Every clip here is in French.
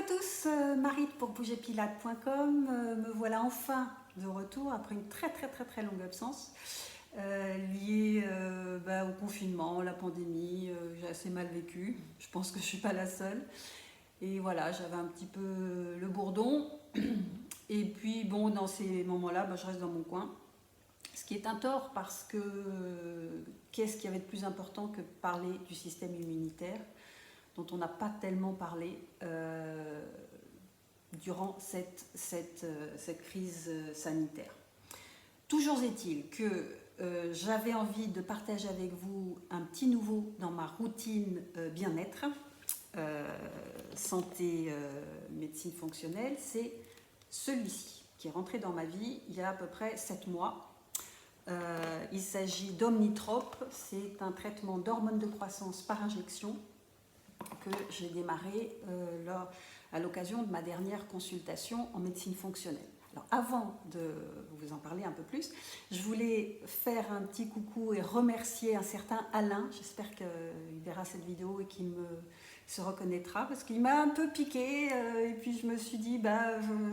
tous, Marie pour bougerpilates.com. Me voilà enfin de retour après une très longue absence liée au confinement, la pandémie. J'ai assez mal vécu, je pense que je suis pas la seule. Et voilà, j'avais un petit peu le bourdon. Et puis bon, dans ces moments-là, je reste dans mon coin. Ce qui est un tort parce que qu'est-ce qu'il y avait de plus important que parler du système immunitaire dont on n'a pas tellement parlé durant cette crise sanitaire. Toujours est-il que j'avais envie de partager avec vous un petit nouveau dans ma routine bien-être, santé, médecine fonctionnelle. C'est celui-ci qui est rentré dans ma vie il y a à peu près 7 mois. Il s'agit d'Omnitrope. C'est un traitement d'hormones de croissance par injection que j'ai démarré à l'occasion de ma dernière consultation en médecine fonctionnelle. Alors avant de vous en parler un peu plus, je voulais faire un petit coucou et remercier un certain Alain. J'espère qu'il verra cette vidéo et qu'il se reconnaîtra parce qu'il m'a un peu piqué et puis je me suis dit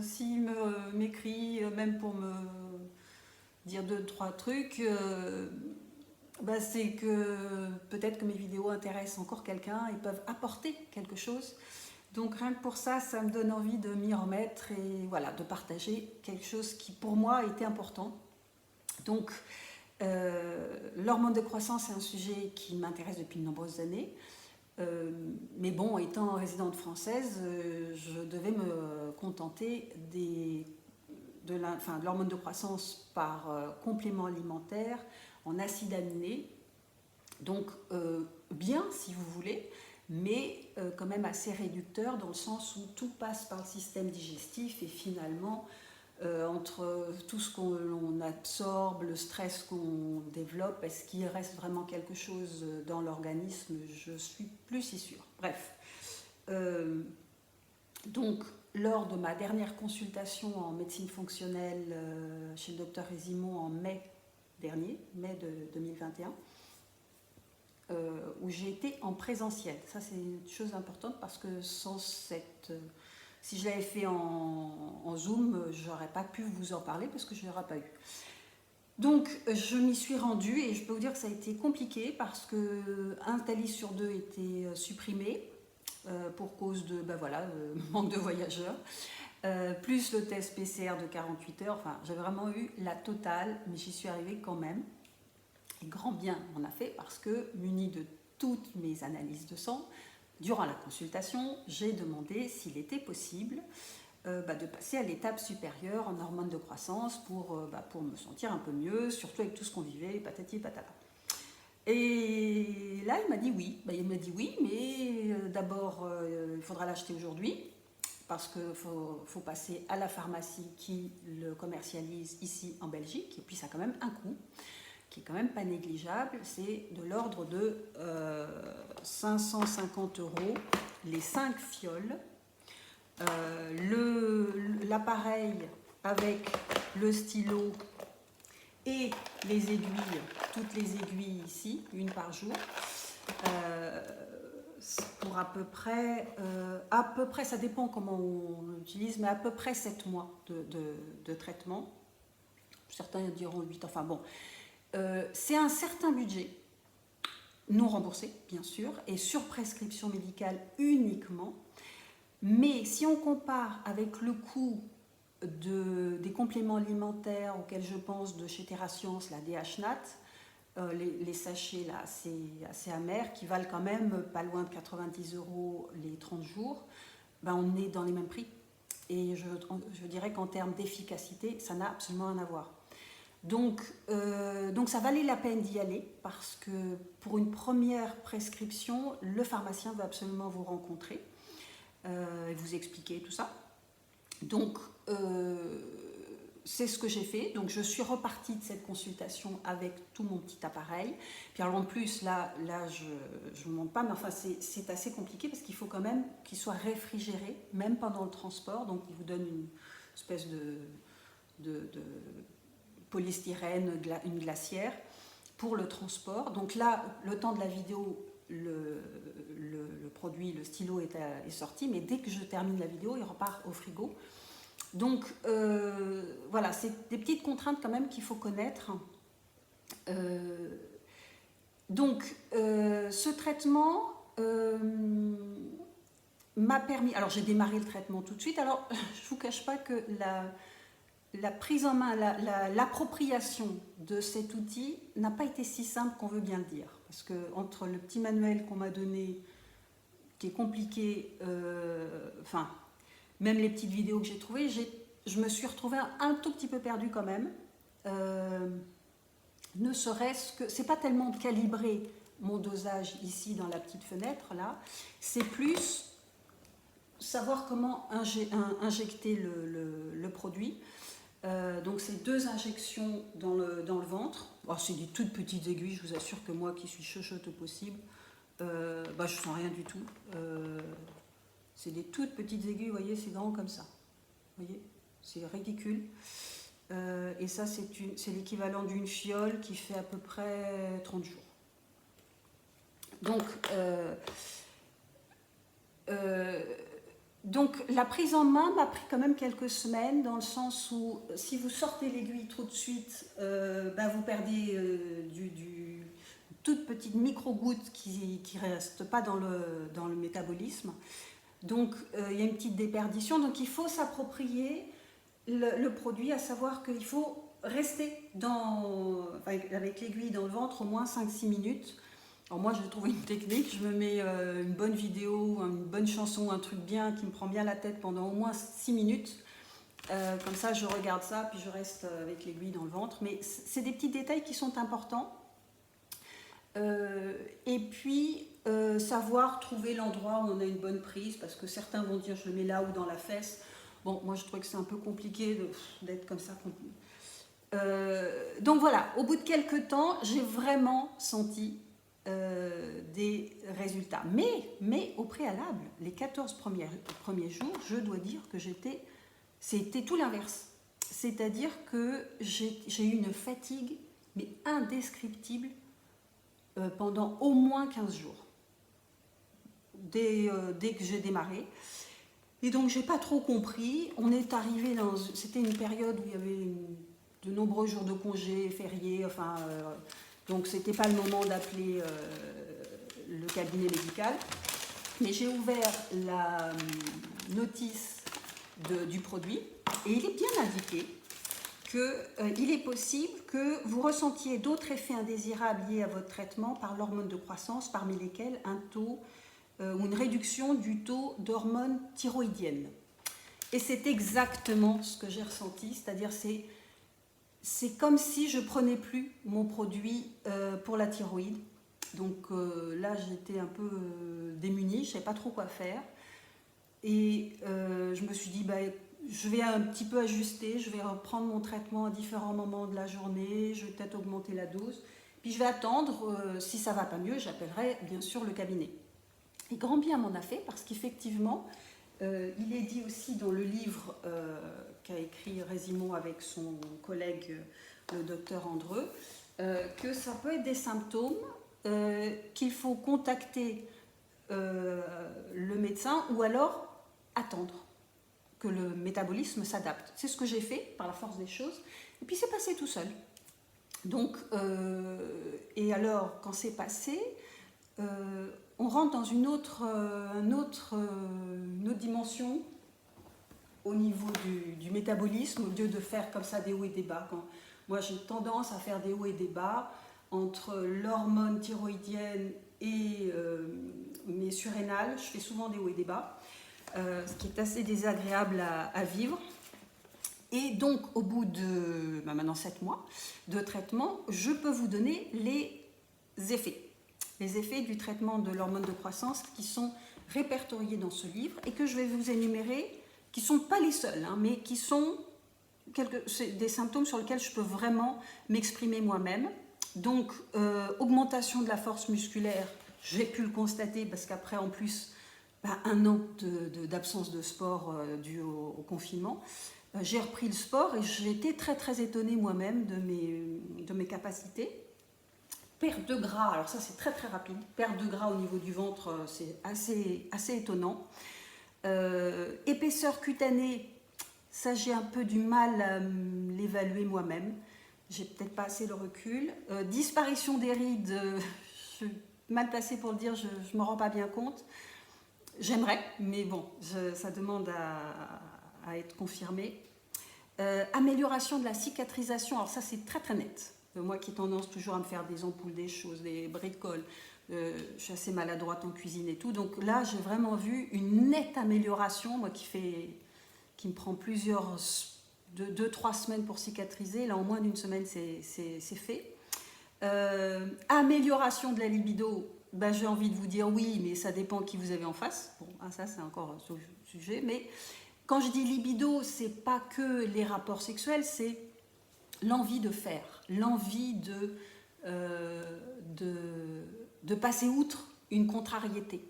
s'il m'écrit même pour me dire 2-3 trucs, c'est que peut-être que mes vidéos intéressent encore quelqu'un et peuvent apporter quelque chose. Donc rien que pour ça, ça me donne envie de m'y remettre et voilà, de partager quelque chose qui pour moi était important. Donc l'hormone de croissance est un sujet qui m'intéresse depuis de nombreuses années. Mais bon, étant résidente française, je devais me contenter de l'hormone de croissance par complément alimentaire en acides aminés, donc bien si vous voulez, mais quand même assez réducteur dans le sens où tout passe par le système digestif et finalement entre tout ce qu'on absorbe, le stress qu'on développe, est-ce qu'il reste vraiment quelque chose dans l'organisme? Je suis plus si sûre. Bref, donc lors de ma dernière consultation en médecine fonctionnelle chez le docteur Résimon en mai dernier, mai de 2021, où j'ai été en présentiel. Ça, c'est une chose importante parce que sans si je l'avais fait en Zoom, je n'aurais pas pu vous en parler parce que je n'aurais pas eu. Donc, je m'y suis rendue et je peux vous dire que ça a été compliqué parce qu'un TALIS sur 2 était supprimé pour cause de manque de voyageurs. Plus le test PCR de 48 heures, enfin j'avais vraiment eu la totale, mais j'y suis arrivée quand même. Et grand bien on a fait parce que, munie de toutes mes analyses de sang, durant la consultation, j'ai demandé s'il était possible de passer à l'étape supérieure en hormones de croissance pour me sentir un peu mieux, surtout avec tout ce qu'on vivait, patati patata. Et là, il m'a dit oui. Il m'a dit oui, mais d'abord, il faudra l'acheter aujourd'hui parce qu'il faut passer à la pharmacie qui le commercialise ici en Belgique. Et puis, ça a quand même un coût qui est quand même pas négligeable. C'est de l'ordre de 550 € les 5 fioles. L'appareil avec le stylo et les aiguilles, toutes les aiguilles ici, une par jour, pour à peu près, ça dépend comment on l'utilise, mais à peu près 7 mois de traitement. Certains diront 8, enfin bon. C'est un certain budget, non remboursé bien sûr, et sur prescription médicale uniquement. Mais si on compare avec le coût des compléments alimentaires auxquels je pense de chez TerraScience, la DHNAT, les sachets là, assez amers, qui valent quand même pas loin de 90 € les 30 jours, on est dans les mêmes prix. Et je dirais qu'en termes d'efficacité, ça n'a absolument rien à voir. Donc ça valait la peine d'y aller parce que pour une première prescription, le pharmacien veut absolument vous rencontrer et vous expliquer tout ça. Donc c'est ce que j'ai fait. Donc je suis repartie de cette consultation avec tout mon petit appareil. Puis alors en plus là je ne vous montre pas, mais enfin c'est assez compliqué parce qu'il faut quand même qu'il soit réfrigéré même pendant le transport. Donc il vous donne une espèce de polystyrène, une glacière pour le transport. Donc là, le temps de la vidéo, le produit, le stylo est sorti, mais dès que je termine la vidéo, il repart au frigo. Donc voilà, c'est des petites contraintes quand même qu'il faut connaître. Donc ce traitement m'a permis... Alors j'ai démarré le traitement tout de suite. Alors je ne vous cache pas que la prise en main, l'appropriation de cet outil n'a pas été si simple qu'on veut bien le dire. Parce que entre le petit manuel qu'on m'a donné, qui est compliqué, enfin, même les petites vidéos que j'ai trouvées, je me suis retrouvée un tout petit peu perdue quand même. Ne serait-ce que... C'est pas tellement calibré mon dosage ici dans la petite fenêtre là, c'est plus savoir comment injecter le produit. Donc c'est 2 injections dans le ventre. Oh, c'est des toutes petites aiguilles, je vous assure que moi qui suis chochotte au possible, je sens rien du tout. C'est des toutes petites aiguilles, vous voyez, c'est grand comme ça. Vous voyez, c'est ridicule. Et ça, c'est l'équivalent d'une fiole qui fait à peu près 30 jours. Donc la prise en main m'a pris quand même quelques semaines, dans le sens où si vous sortez l'aiguille trop de suite, vous perdez toute petite micro-goutte qui ne reste pas dans le métabolisme. Donc il y a une petite déperdition. Donc il faut s'approprier le produit, à savoir qu'il faut rester avec l'aiguille dans le ventre au moins 5-6 minutes. Alors moi, j'ai trouvé une technique, je me mets une bonne vidéo, une bonne chanson, un truc bien qui me prend bien la tête pendant au moins 6 minutes. Comme ça, je regarde ça, puis je reste avec l'aiguille dans le ventre. Mais c'est des petits détails qui sont importants. Et puis, savoir trouver l'endroit où on a une bonne prise, parce que certains vont dire je le mets là ou dans la fesse. Bon, moi, je trouve que c'est un peu compliqué d'être comme ça. Donc voilà, au bout de quelques temps, j'ai vraiment senti des résultats. Mais au préalable, les 14 premiers jours, je dois dire que c'était tout l'inverse. C'est-à-dire que j'ai eu une fatigue, mais indescriptible, pendant au moins 15 jours, dès que j'ai démarré. Et donc, j'ai pas trop compris. On est arrivé c'était une période où il y avait de nombreux jours de congés, fériés, enfin... donc, c'était pas le moment d'appeler le cabinet médical. Mais j'ai ouvert la notice du produit et il est bien indiqué qu'il est possible que vous ressentiez d'autres effets indésirables liés à votre traitement par l'hormone de croissance, parmi lesquels un taux ou une réduction du taux d'hormones thyroïdiennes. Et c'est exactement ce que j'ai ressenti, c'est-à-dire c'est comme si je prenais plus mon produit pour la thyroïde. Donc là, j'étais un peu démunie, je ne savais pas trop quoi faire. Et je me suis dit, je vais un petit peu ajuster, je vais reprendre mon traitement à différents moments de la journée, je vais peut-être augmenter la dose. Puis je vais attendre, si ça ne va pas mieux, j'appellerai bien sûr le cabinet. Et grand bien m'en a fait, parce qu'effectivement, il est dit aussi dans le livre qu'a écrit Résimond avec son collègue, le docteur Andreu, que ça peut être des symptômes qu'il faut contacter le médecin ou alors attendre que le métabolisme s'adapte. C'est ce que j'ai fait par la force des choses, et puis c'est passé tout seul. Donc, et alors, quand c'est passé, on rentre dans une autre dimension au niveau du métabolisme, au lieu de faire comme ça des hauts et des bas. Moi, j'ai tendance à faire des hauts et des bas entre l'hormone thyroïdienne et mes surrénales. Je fais souvent des hauts et des bas, ce qui est assez désagréable à vivre. Et donc, au bout de maintenant 7 mois de traitement, je peux vous donner les effets du traitement de l'hormone de croissance qui sont répertoriés dans ce livre et que je vais vous énumérer, qui ne sont pas les seuls, mais qui sont des symptômes sur lesquels je peux vraiment m'exprimer moi-même. Donc, augmentation de la force musculaire, j'ai pu le constater parce qu'après, en plus, 1 an d'absence de sport dû au confinement, j'ai repris le sport et j'ai été très très étonnée moi-même de mes capacités. perte de gras, alors ça c'est très très rapide, perte de gras au niveau du ventre, c'est assez étonnant. Épaisseur cutanée, ça j'ai un peu du mal à l'évaluer moi-même, j'ai peut-être pas assez le recul. Disparition des rides, je suis mal placée pour le dire, je ne me rends pas bien compte. J'aimerais, mais bon, ça demande à être confirmé. Amélioration de la cicatrisation, alors ça c'est très très net. Moi qui ai tendance toujours à me faire des ampoules, des choses, des bricoles, je suis assez maladroite en cuisine et tout, donc là j'ai vraiment vu une nette amélioration, moi qui me prend 2-3 semaines pour cicatriser, là en moins d'une semaine c'est fait. Amélioration de la libido, ben, j'ai envie de vous dire oui, mais ça dépend qui vous avez en face. Bon, ça c'est encore un sujet, mais quand je dis libido, c'est pas que les rapports sexuels, c'est l'envie de faire, l'envie de passer outre une contrariété.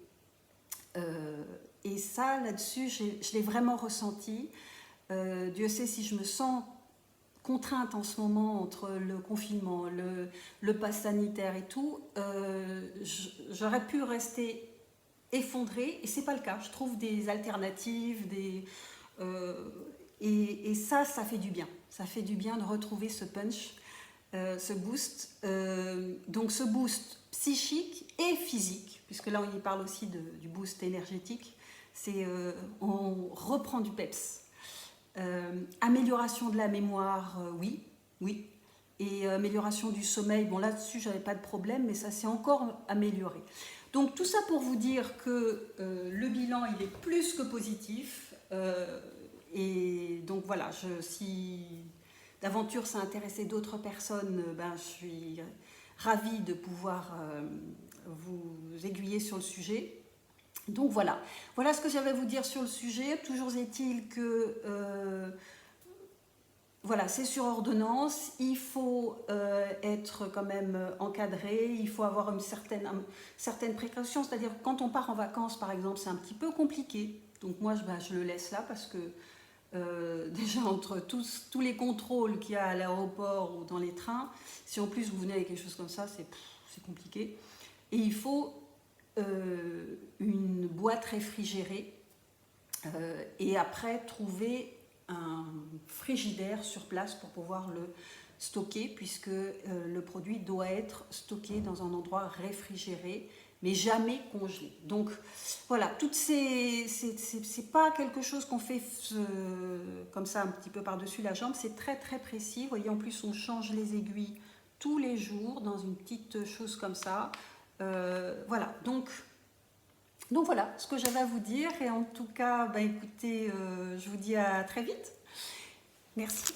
Et ça, là-dessus, je l'ai vraiment ressenti. Dieu sait si je me sens contrainte en ce moment entre le confinement, le pass sanitaire et tout, j'aurais pu rester effondrée et c'est pas le cas. Je trouve des alternatives, et ça fait du bien. Ça fait du bien de retrouver ce punch, ce boost. Donc ce boost psychique et physique, puisque là on y parle aussi du boost énergétique, c'est on reprend du peps. Amélioration de la mémoire, oui. Et amélioration du sommeil, bon là-dessus j'avais pas de problème, mais ça s'est encore amélioré. Donc tout ça pour vous dire que le bilan il est plus que positif. Et donc voilà, si d'aventure ça intéressait d'autres personnes, ben, je suis ravie de pouvoir vous aiguiller sur le sujet. Donc voilà ce que j'avais à vous dire sur le sujet. Toujours est-il que voilà, c'est sur ordonnance, il faut être quand même encadré, il faut avoir une certaine précaution, c'est-à-dire quand on part en vacances par exemple, c'est un petit peu compliqué. Donc moi je le laisse là parce que déjà entre tous les contrôles qu'il y a à l'aéroport ou dans les trains, si en plus vous venez avec quelque chose comme ça, c'est compliqué. Et il faut une boîte réfrigérée et après trouver un frigidaire sur place pour pouvoir le stocker, puisque le produit doit être stocké dans un endroit réfrigéré mais jamais congelé. Donc voilà, c'est pas quelque chose qu'on fait comme ça un petit peu par-dessus la jambe, c'est très très précis. Vous voyez, en plus on change les aiguilles tous les jours dans une petite chose comme ça. Voilà, donc voilà ce que j'avais à vous dire. Et en tout cas, bah, écoutez, je vous dis à très vite. Merci.